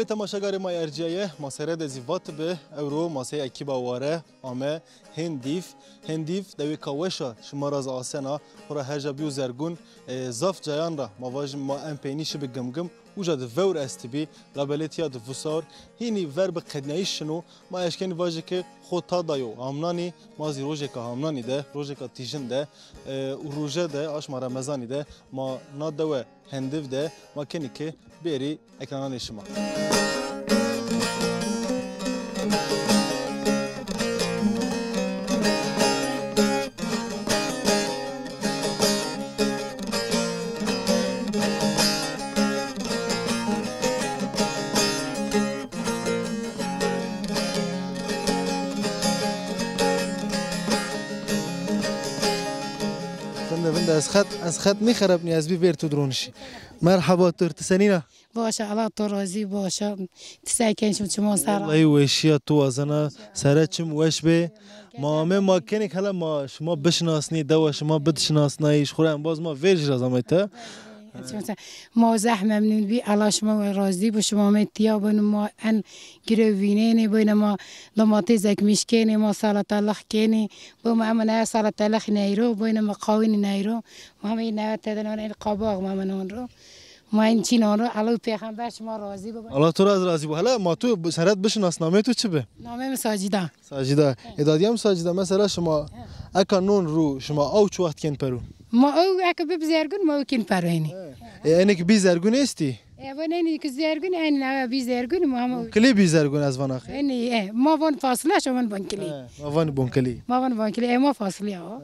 بله تماشاگر ما ارجعیه مسیره دزیوات به اورو مسیره اکیبا واره آمه هندیف دوی کاوشا شما راز آسنا خورا هرجا بیو زرگون زاف جایان را مواج ما امپینیش بگمگم وجد فور استبی لابلتیا دفوسار هینی ورب قدنایش شنو ما اشکن واجه که خود تا دایو آمنانی مازی روزه که آمنانی ده روزه که تیجن ده و روزه ده آش ما رمضانی ده ما نادوه هندیف ده ما کنی که بیری اکرانان شما از خط میخربنی از بی برتو درونشی مرحبا ترتسنینا باشه الله تو راضی باشه تساکنشم شما سر والله وشیا تو ازنا سرچم وش به ما کنیک حالا ما شما بشناسنی دو شما بتشناسنایش خورم باز ما ویرج رازمایته ما زحمه ممنون بی الله شما راضی باشه شما متیا بن ما ان گروینه بین ما لماتی زک میشکنی ما صلات الله کنی با ما من صلات الله نیرو بین ما قاوین نیرو ما همین نه تدنون القباق ما منون رو ما این چینان رو الله پیغمبر شما راضی باشه الله تو راضی باشه حالا ما تو سرت بشناسنامه تو چه به نامه ساجده ادادیم ساجده مثلا شما اکانون رو شما او چه وقت کن پرو ما او اگه بزرگون ما کن پروینی اینه که بیزرگون استی اینه که زرگون این نه بیزرگون ما هم کلی بیزرگون از وان آخه اینه ما وان فاصله شما وان کلی ما وان کلی ما فاصله ها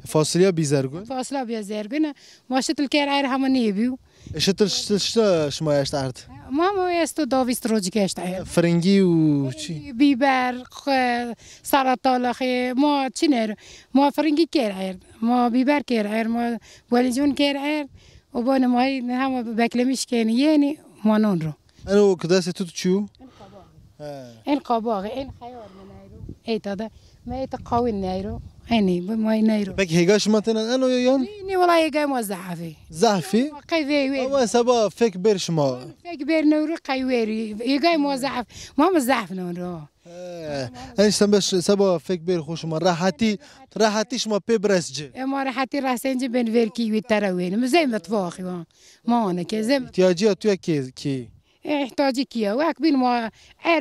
فاصله بیزرگون فاصله بیزرگون ما شتل کار عیر همه نیبیو شتل شما اشتارد ما است داویست روزی که اشتار فرنگی و چی بیبر سرطالخ ما چی نر ما فرنگی کار ما بیبر کار ما ولیجون کار و با نمایی هم بکلمیش کنی یعنی ما نون رو اینو کداست تو چیو این قباغ این خیار منایرو ای تاده ما ایت قوی نیرو اینی ما نیرو بک هیگاش متن اینو یان نی والله هیگای ما ضعفی قوی ما سبا فک برش ما فک بر نورو قوی هیگای ما ضعف ما ضعف نون رو این سبا فک بر خوش ما راحتیش ما پی برسجه ما راحتی راسنج بن ورکی و تراوین زي متفاخي ما انا كذا احتیاجی تو کی احتاجی کیه وقت بین ما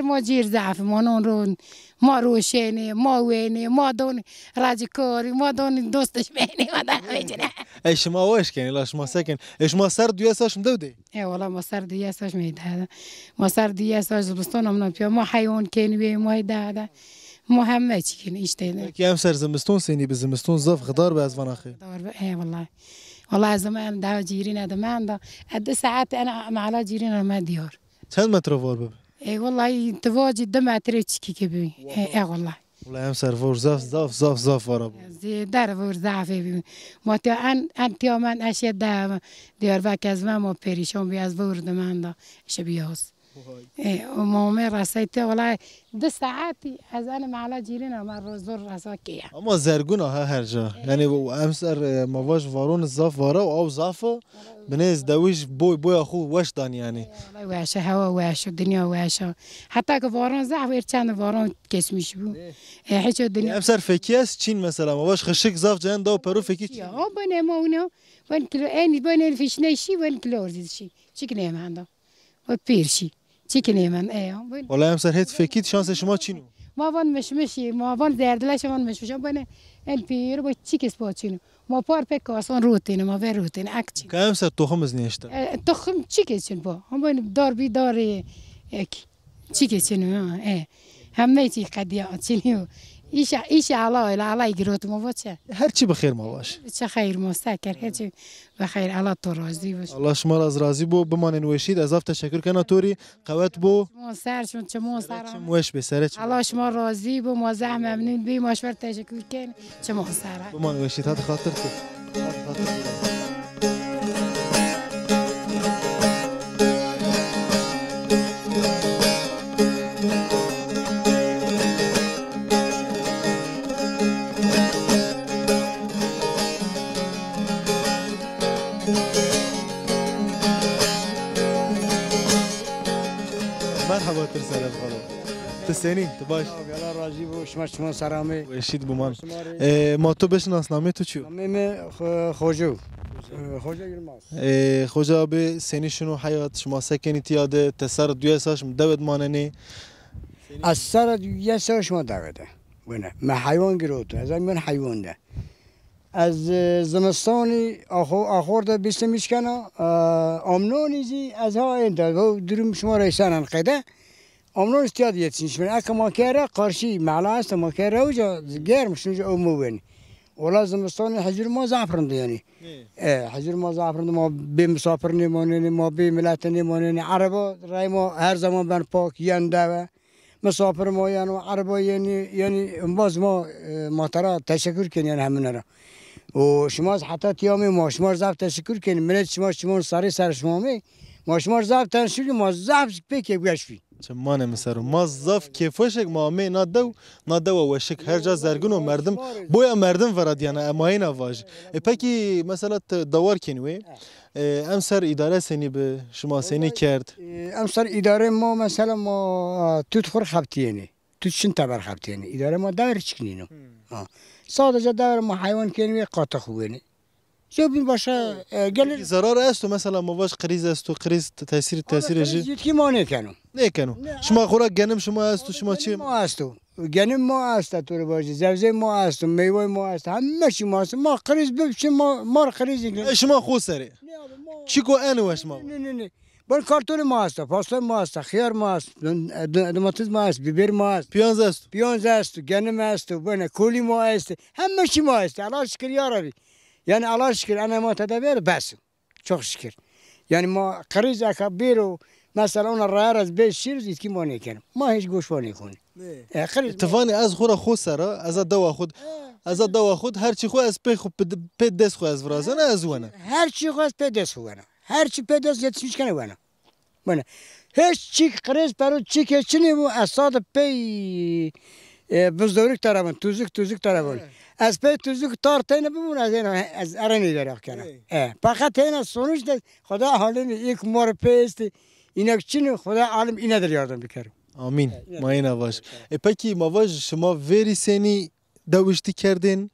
ما جیر ضعف ما نون ما روشنی ما وینی ما دون راجکاری ما دون دوستش بینی ما دارم ايش ما واش كان لاش ما ساكن ايش ما صار دياساش مدودي والله ما صار دياساش ميد ما صار دياساش زمستون من بيا ما حيوان كان بي ما هذا مهمه چی کنه اشته کی هم سر زمستون سینی به زمستون زاف خضار به از وناخه والله زمان ده جيرين هذا ما عنده قد ساعات انا مع على جيرين ما ديار چند متر وار بب والله تواجد دم تريتشكي كبي والله هم سر فور زاف وارا در فور ضعف ما تا ان تا من اشد ده دیار وک از ما پریشان بی از فور دمان ده شبیاس ما رسیت والله 2 ساعتی از انا مع جيرنا مع الرزور رساكيه اما زرگون ها هر جا یعنی امسر مواج وارون زاف وارا او زافه بنز دویش بوی اخو وش دان یعنی والله واشه هوا واشه الدنيا واشه حتى که وارون زعف ارچن وارون کسمیش بو هیچ الدنيا امسر فکیاس چین مثلا مواج خشک زاف جان دو پرو فکی چی بنه ما اونو بن کلو اینی بن فیش نشی بن کلو زیشی چی کنه من دا و پیرشی چی کنه من والله امسر هیت فکیت شانس شما چینو ما وان مشمشی ما وان دردلش وان مشمشم بنه این پیر با چی کس پاچینو ما پار پک آسان روتینه ما ور روتینه اکچی که امسر تخم از نیشته تخم چی کسین با هم بین دار بی دار یک چی کسینو همه چی قدیات چینیو ایش الله گروت ما باشه هر چی بخیر ما باش چه خیر ما سکر هر چی بخیر الله تو راضی باش الله شما از راضی بو بمانن وشید از تشکر کنه توری قوت بو ما سر چون چه ما سر موش به سر الله شما راضی بو ما زحمت ممنون بی مشور تشکر کن چه ما سر بمان وشید هات خاطر تو مرحبا ترسل خالو تسنی تو باش يلا راجي بو شما سرامي وشید بومان ما تو بشناس نامه تو چیو ميم خوجو يلماس خوجا به سنی شنو حیات شما سکنی تیاده تسر دوی ساش مدود ماننی السر يساش ما داوده وين ما حيوان جروت هذا من حيوان ده از زمستانی آخر ده بیست میشکنه آمنونی زی از ها این ده درم شما رئیسان انقده آمنون استیاد یتسینش من اکه ما کره قارشی معلا است ما کره اوجا گرم شنوجا اوموین ولا زمستانی حجر ما زعفرند یعنی حجر ما زعفرند ما بی مسافر نیمونین ما بی ملت نیمونین عربا رای ما هر زمان بن پاک ینده و مسافر ما یعنی عربا یعنی باز ما ماترا تشکر کنیم یعنی همین را و شما حتی تیامی ما شما زفت تشکر کنیم منت شما سری سر شما می ما شما زفت تشکر ما زفت پیک گشفی چمان مسرو ما زاف کیفوشک ما می نادو وشک هر جا زرگون و مردم بویا مردم ورد یعنی اماین واج پکی مثلا دوار کنوی ام سر اداره سنی به شما سنی کرد ام سر اداره ما مثلا ما توت خور خبتینی توت شن تبر خبتینی اداره ما دور چکنینو ساده دور ما حیوان کنوی قاطع خوینی شو بین باشه گل ضرر است و مثلا مواج قریز است و قریز تاثیر جی کی ما نکنم نکنو شما خوراک گنم شما است و شما چی ما استو گنم ما است تو رو باشه زوزه ما است میوه ما است همه چی ما است ما قریز ببچیم ما قریز شما خو سری چیکو انو شما نه بر کارتون ما است فاصله ما است خیار ما است دوماتیس ما است بیبر ما است پیاز است گنم است و بنا کولی ما است همه چی ما است الله شکر یا ربی یعنی الله شکر انا ما تدبیر بس çok şükür yani ما قریز اکبر و مثلا اون راه از به شیر زید کی ما نکنیم ما هیچ گوشوانی کنیم اتفاقی از خورا خود سرا از دوا خود هر چی خو از په دست خو از ورازنه از ونه هر چی خو از په دست ونه هر چی په دست یتیش کنه ونه هیچ چی قریز پرو چی که چنی مو اساد پی بزرگ طرفن توزک طرفن از پی توزک تار تینه بمون از ارنی داره کنه فقط این سونش ده خدا حالم یک مار پیست اینک چین خدا عالم اینا در یاردم بکرم آمین ما اینا باش پکی ما واج شما وری سنی دوشتی کردین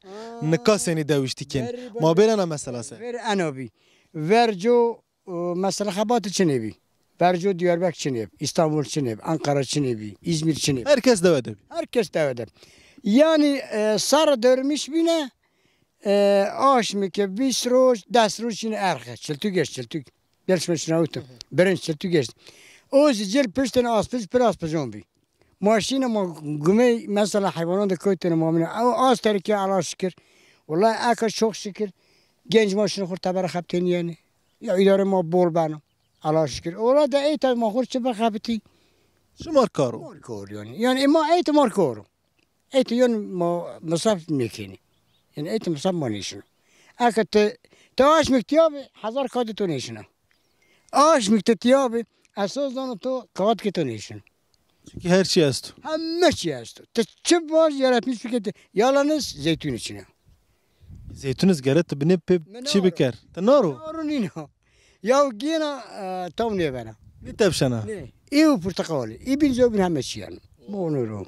نکا سنی دوشتی کن ما برنا مثلا سه ور انابی ورجو مثلا خبات چنبی ورجو دیاربکر چنب استانبول چنب انقره چنبی İzmir چنب herkes devede yani sar dörmüş bine آش میکه 20 روز 10 روز این ارخه چلتو درس مشناوتم برنج چلتو گشت اوز جل پشتن آسپز پر آسپزون بی ماشین ما گمی مثلا حیوانات کویتن ما من او آس ترکی الله شکر والله اکا çok şükür genç ماشین خور تبر خبتین یعنی یا اداره ما بول بانو الله شکر اولا دا ایت ما خور چه بخبتی شمار کارو yani ما ایت مار کارو ایت یون ما مصرف میکنی yani ایت مصرف ما نیشون اکا تاش مکتیابی 1000 کادی تو نیشونه آش مکتیابی اساس دانو تو کاد که تو نیشون çünkü her şey است همه چی است تو چه باز yaratmış fikirde yalanız zeytun içine zeytunuz geret bine çi beker tanaro نارو یا گینا تام نیبرا ne tepşana ایو پرتقالی ای بین زوبین همه چی یعنی مونورو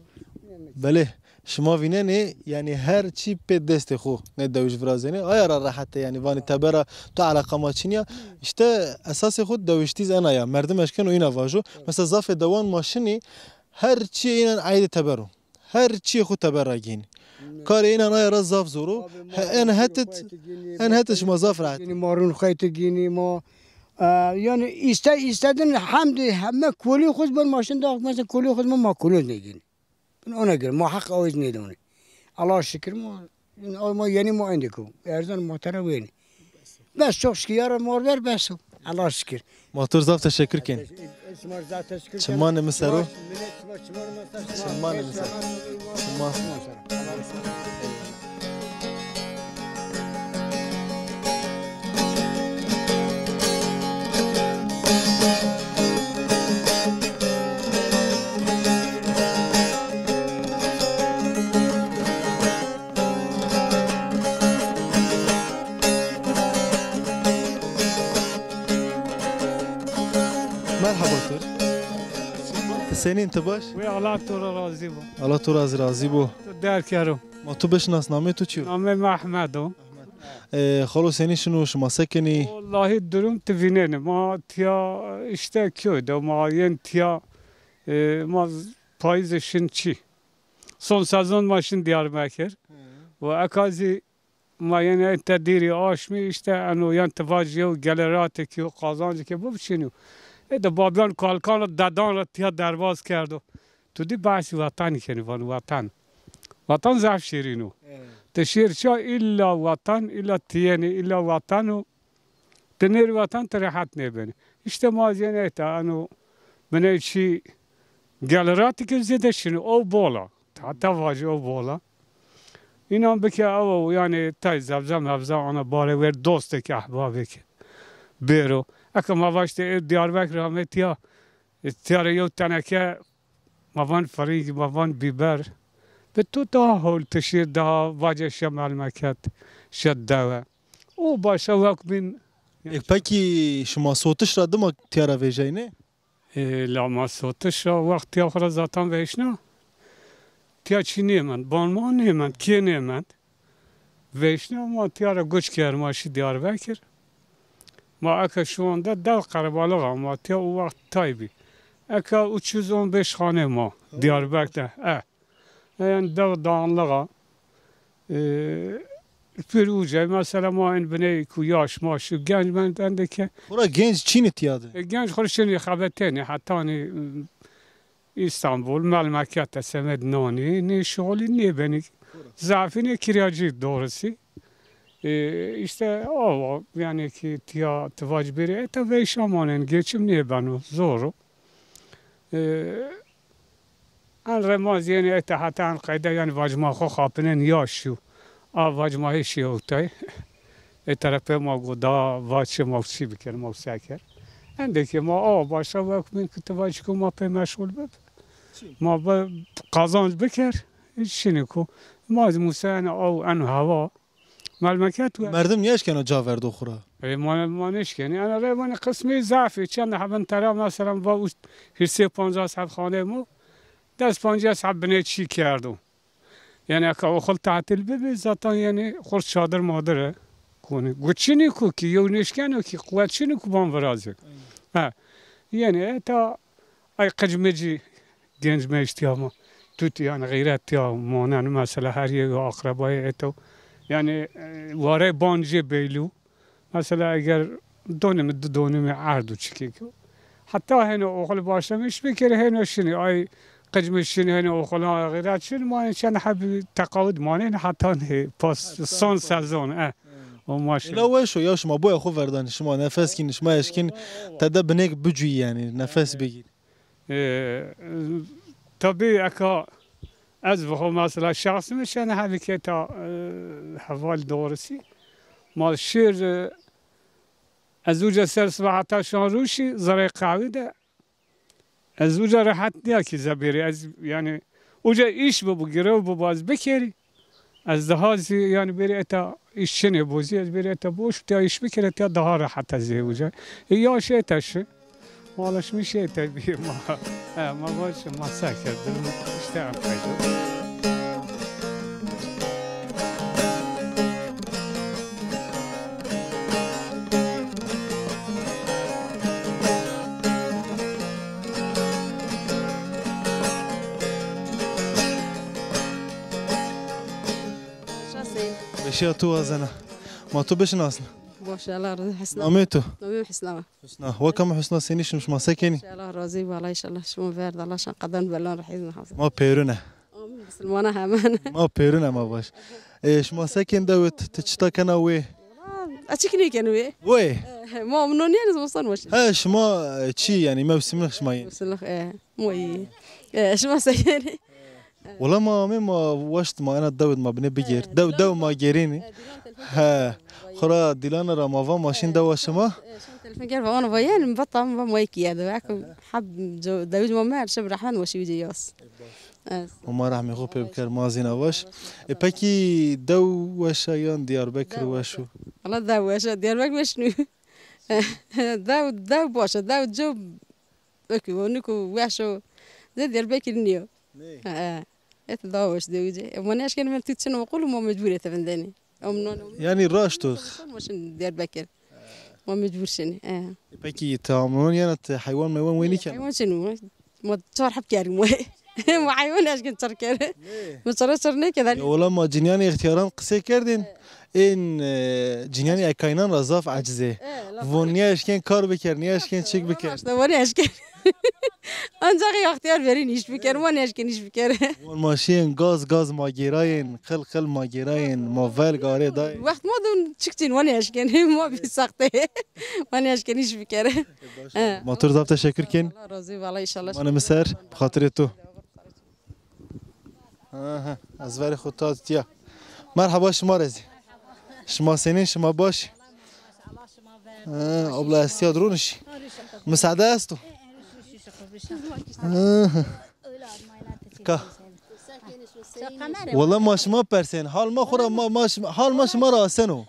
بله شما وینه yani her çi pe deste xo ne davuş vrazene ayara rahat yani vani tabera tu alaqa maçinya işte esas xo davuştiz ana ya merdem eşken oyuna vajo mesela zafe davan maşini her çi inen ayde taberu her çi xo tabera gin kar inen ayara zaf zoru en hatet şma zaf rahat yani marun خیت گینی ما yani istedin hamdi همه کولی خود بر ماشین داخت مثلا کولی خود ما کولی نگین ona göre ma hak ağız neydi onu Allah şükür ma yani ma indiko erzan muhtara veni bes çok şükür yara mor ver bes Allah şükür motor zaf teşekkür ken çman mesaro çman mesaro حسینی انت باش؟ وی الله تو را راضی بو. الله تو راضی بو. تو در کرو. ما تو بشناس نامه تو چیو؟ نامه محمدو. خالو حسینی شنو شما سکنی؟ والله درم تفینه ما تیا işte köyde ما yen tیا ما payizşin çi. Son sezon maşın Diyarbakır. Ve akazi ما yani tediri aşmi işte anu yan tevacı galeratı ki kazancı ki bu şunu. De babiyan kalkan dadan tya dervaz kerdo. Tu di bahsi vatan keni van vatan. Vatan zaf şirinu. Teşhir şa illa vatan illa tiyeni illa vatanu. Tenir vatan terahat ne beni. İşte maziyene ta anu bana şi galeratı ki zede şunu o bola. Hatta vacı o bola. İnan beki o yani tay zabzam hafza ona bare ver dost ki ahbabı ki. Bero. Akım havaşte Diyarbakır rahmet ya. Tiyare yok teneke mavan farig mavan biber. Ve tu daha hol teşhir daha vacı şemal mekat şeddava. O başa vakbin. Peki şuma sotuş radı mı tiyara vejeyne? Lama sotuş vakti ahra zaten veşna. Tya çi nemend, banma nemend, ki nemend. Veşna ama tiyara göç kermaşi Diyarbakır. ما اکا şu anda dev karabalık ama tya o vakit taybi. Eka 315 hane ma Diyarbakır'da. Yani dev dağınlığa. Bir uca mesela ma en bine ku yaş ma şu genç bendeki. Bura genç Çin'i tiyadı. Genç hoşçeni xabeteni hatta ni İstanbul memleket semed nani ne şoli ne benik. Zafine kiracı doğrusu. İşte o yani ki tya tıvac biri ete ve şamanın geçim niye banu zoru. An remaz yani ete hatta an kayda yani vacma xo xapinen yaşu. A vacma hiç yoktu. Tarafı ma goda vaçı mavsi biker mavsaker. Endeki ma o başa vakmin ki tıvac ku ma pe meşgul bib. Ma be kazanç biker. Şini ku maz musana o an hava. مالمكات مردم نیاش کنه جا ورد خورا. ما نشکنی. أنا رأي قسمی ضعفی. چند حبن ترا مثلا با هرسی 50 ساعت خانه مو 10-15 ساعت بنی چی کردم. یعنی اگه خال تعطیل ببی زاتان یعنی خورد شادر مادره کنی. گوچینی کو کی یو نشکنی کی قوتشینی کو بام ورازه. یعنی تا ای قجمجی گنج میشتیام. توتی یعنی غیرت یا مانن مثلا هر یک اقربای اتو. Yani vare bence beylu. Mesela eğer dönemi ardu çıkıyor. Hatta hani okul başlamış bir kere hani şimdi ay kıcmış şimdi hani okula gayret şimdi mani şimdi habi takavud mani hatta pas son sezon o maşallah. لا وشو يا شما بويا خو فردان شما نفس كين شما يشكين تدا بنك بجي يعني نفس بيجي. Tabii aka از بخو مثلا شخص میشن همی که تا حوال دورسی ما شیر از اوجه سر سبحتا شان روشی زره قوی ده از اوجه راحت نیا که زبیری از یعنی اوجه ایش بگیره و باز بکری از دهازی یعنی بری اتا ایشنه بوزی از بری اتا بوش تا ایش بکره تا daha rahat از اوجه یا şey taşı Malışmış şey tabii ma baş masa kerdim işte yapayım. بشیا تو ازنا ما تو بشناسنا باشه الله راضی حسنا نامه تو نامه حسنا حسنا هو كم حسنا سینیش مش ما سکنی الله راضی والله ان شاء الله شما ورد الله شان قدن بلان رحیز نحافظ ما پیرونه آمین مسلمانه همان ما پیرونه ما باش ايش ما سكن دوت تشتا كنا وي اشكني كانوا وي ما منون يعني زوصن واش ايش ما تشي يعني ما بسمنخ شماين وصلخ موي ايش ما سكني والله ما واشت ما انا داود ما بني بجير دو ما جيريني ها خرا ديلانا رمضان ماشين دوا شما تلفون قال وانا بيان مبطم ومايكي هذا حب داود ما شب رحمن وشي وجياس وما راح ميخو بكر مازينا واش باكي دو واشيان دياربكر واشو والله دو واش دياربكر شنو دو باشه دو جو بكي ونكو واشو زي دير بكر نيو نه اتداوش دوجي وانا اشكن من تتسنى وقول ما مجبوره تفندني یعنی راش تو مش دير بكر ما مجبورشني پکی تعاملون یعنی حیوان میوان وینی کن حيوان شنو ما تصور حب كاري ما حيوان اشكن تركر ما صار كذا ولا ما جنیانی اختیاران قصه کردین این جنیانی اکاینان رازاف عجزه ونیاش کن کار بکر نیاش کن چیک بکر وانا اشكن انزاقي اختيار برين ايش بكر وانا اشكن ايش بكر ون ماشین گاز ماگیراین خل ماگیراین ماول گاره دای وقت ما دون تشكتين وانا اشكن ما بيسقطه وانا اشكن ايش بكر موتور زاف تشکر کن الله راضي والله ان شاء الله من مسر بخاطر تو از ور خودت تیا مرحبا شما رزی شما سنین شما باش ابلا استیاد رونشی مساعده است تو که والله ما شما پرسین حال ما خورا حال ما شما را آسنو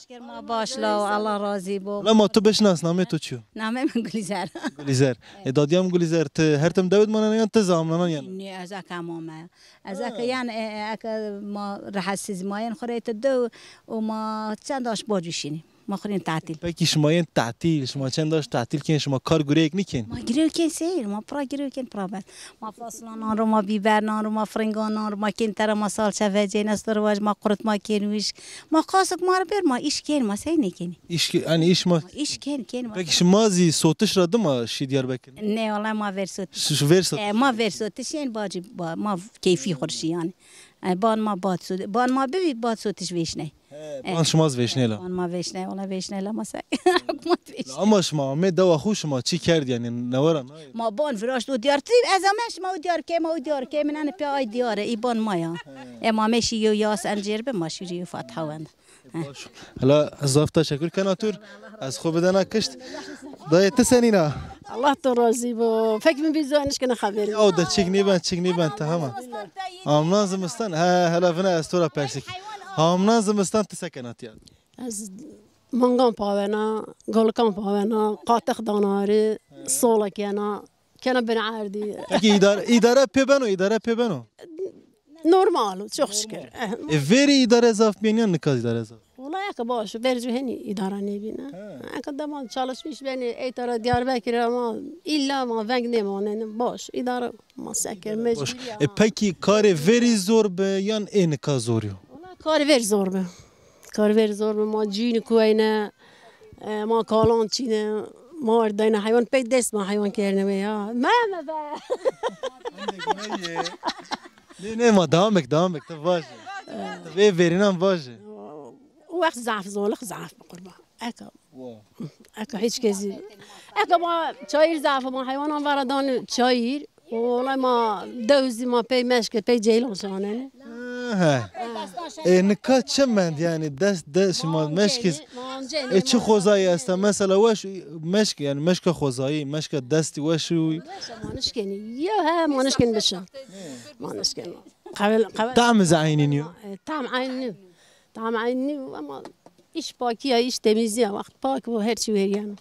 شکر ما باش لا الله راضی بو لا ما تو بشناس نامه تو چیو نامه من گلیزر گلیزر ادادیام گلیزر هر تم داود من یان تزامنان یان نی از کامومه از یعنی اک ما راح سیزماین خریت دو و ما چنداش باجوشینی ما خورین تعطیل پکی شما یان تعطیل شما چند داشت تعطیل کن شما کار گریک نیکن ما گریو کن سیر ما پرا گریو کن پرابت ما فاصلان رو ما بیبرنان رو ما فرنگانان رو ما کن تر ما سال شفه جنس درواج ما قرط ما کنویش ما قاسق ما رو بر ما ایش کن ما سی نکنی ایش یعنی ایش ما ایش کن پکی شما زی صوتش را دم شی دیار بکن نه والله ما ورسوت شو ورسات ما ورسوتش یعنی باجی ما کیفی خورشی یعنی بان ما باد سود بان ما ببی باد سوتش ویشنه بان شما ویشنیلا بان ما ویشنه والله ویشنه لا ما سای حکومت ویشنه اما شما می دو خو شما چی کرد یعنی نوارا ما بان فراش دو دیار تیم از امش ما دیار که من پیای دیاره ای بان مایا امامشی یو یاس انجیر به ماشوری فتح وند هلا زاف تشکر کناتور از خوب بدنا کشت دای تسنینا الله تو راضی بو فکر می بیزانش کنه خبری او ده چیک نیبن تمام آمنا زمستان هلا فنا استورا پرسیک آمنا زمستان تسکنات یاد از منگان پاونا گلکان پاونا قاطق داناری سولک یانا کنه بن عردی اگه اداره پیبنو نورمالو çok şükür veri idare zaf biniyan nikaz idare zaf والله یک باش vercu hani idare nebine akadam çalışmış beni eytara Diyarbakır ama illa ama veng nemanen baş idare masaker mecbur peki kare veri zor be yan nikaz zor yo kar ver zor be kar ver zor be ma cin koyne ma kalan çine ما اردينا حيوان بيت دس ما حيوان كيرنا ويا ماما بقى نه ما دامك تفاش تبي فيرينام باشه وقت ضعف زولخ ضعف بقربا اكا هيك كذي اكا ما شاير ضعف ما حيوان وردان شاير والله ما دوزي ما بي مشك بي جيلون شانه نکات چمند یعنی دست ما مشکز چه خوزایی است مثلا وش مشک یعنی مشک خوزایی مشک دستی وشو مانشکنی یا ها مانشکن بشه مانشکن قبل طعم زعینیو طعم عینی اما ایش پاکی ایش تمیزی وقت پاک و هر چی وریان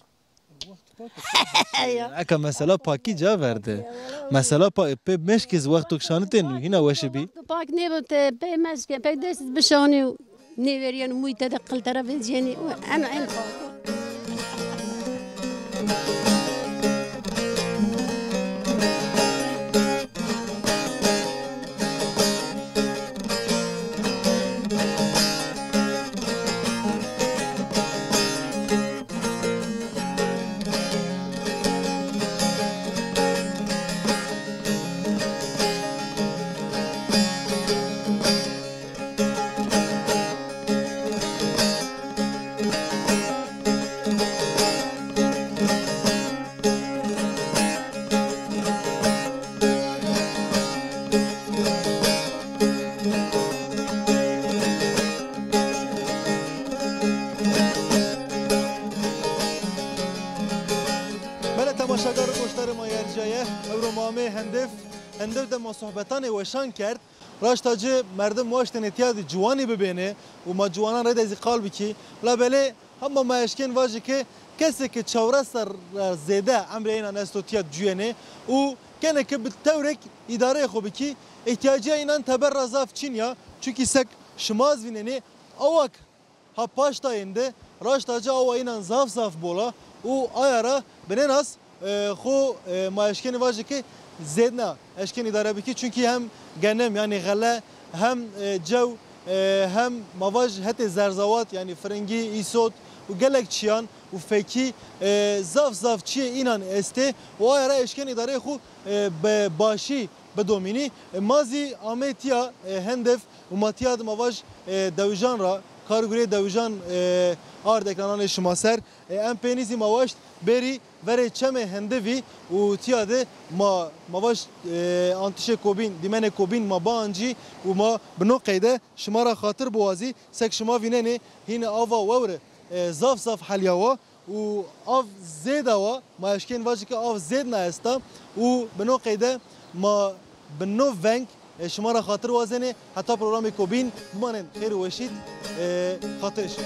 اکا مثلا پاکی جا ورده مثلا پی مشکز وقت کشانتن هینا وش بی پاک نیبت پی مشک پی دست بشانی نیوریان موی تدقل طرف جنی انا این هندف دم صحبتان وشان کرد راش تاجه مردم واشتن اتیاد جوانی ببینه و ما جوانان رد از قلبی کی لا بله هما ما اشکن واجه که کسی که چورستر زیده عمر اینا نستوتیات جوینه و کنه که بالتورک اداره خوبی که احتیاجی اینا تبر رزاف چینیا چونکی سک شماز ویننه اوک ها پاشتا اینده راشتا جا او اینا زاف بولا و آیارا بنناس خو ما اشکن واجه که زید نه اشکن اداره بکی چونکی هم گنم یعنی غله هم جو هم مواج حتی زرزوات یعنی فرنگی ایسود و گلک چیان و فکی زاف چیه اینان استه و آیارا اشکن اداره خو باشی بدومینی مازی آمیتیا هندف و ماتیاد مواج دویجان را کارگوری دویجان آرد اکرانان شما سر ام پینیزی مواج بری وره چمه هندوی و تیاده ما مواج آنتش کوبین دیمن کوبین ما بانجی و ما بنو قیده شما را خاطر بوازی سک شما ویننه هین آوا وره زاف حلیاوا و آف زیده و ما اشکین واجه که آف زید نهستا و بنو قیده ما بنو ونگ شما را خاطر وازنه حتی پروگرام کوبین بمانن خیر وشید خاطرش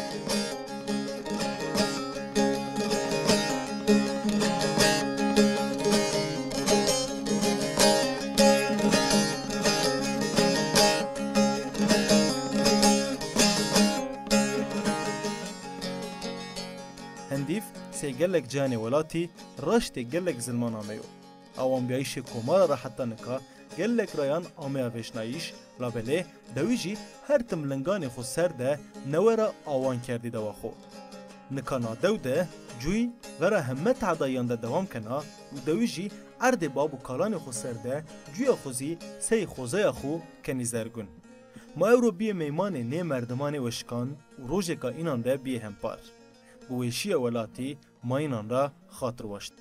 هندیف سی گلک جانی ولاتی رشت گلک زلمان آمیو اوان بیایش کومارا را حتی نکا گلک رایان آمیا وشنایش لابله دویجی هر تملنگان خود سر ده نورا آوان کردی دوا خو نکانا دو ده جوی ورا همت عدایان ده دوام کنا و دویجی عرد باب و کالان خود سر ده جوی خوزی سی خوزای خو کنی زرگون ما او رو بی میمان نه مردمان وشکان و روژه که اینان ده بی هم پار بویشی ولاتی ما اینان را خاطر واشت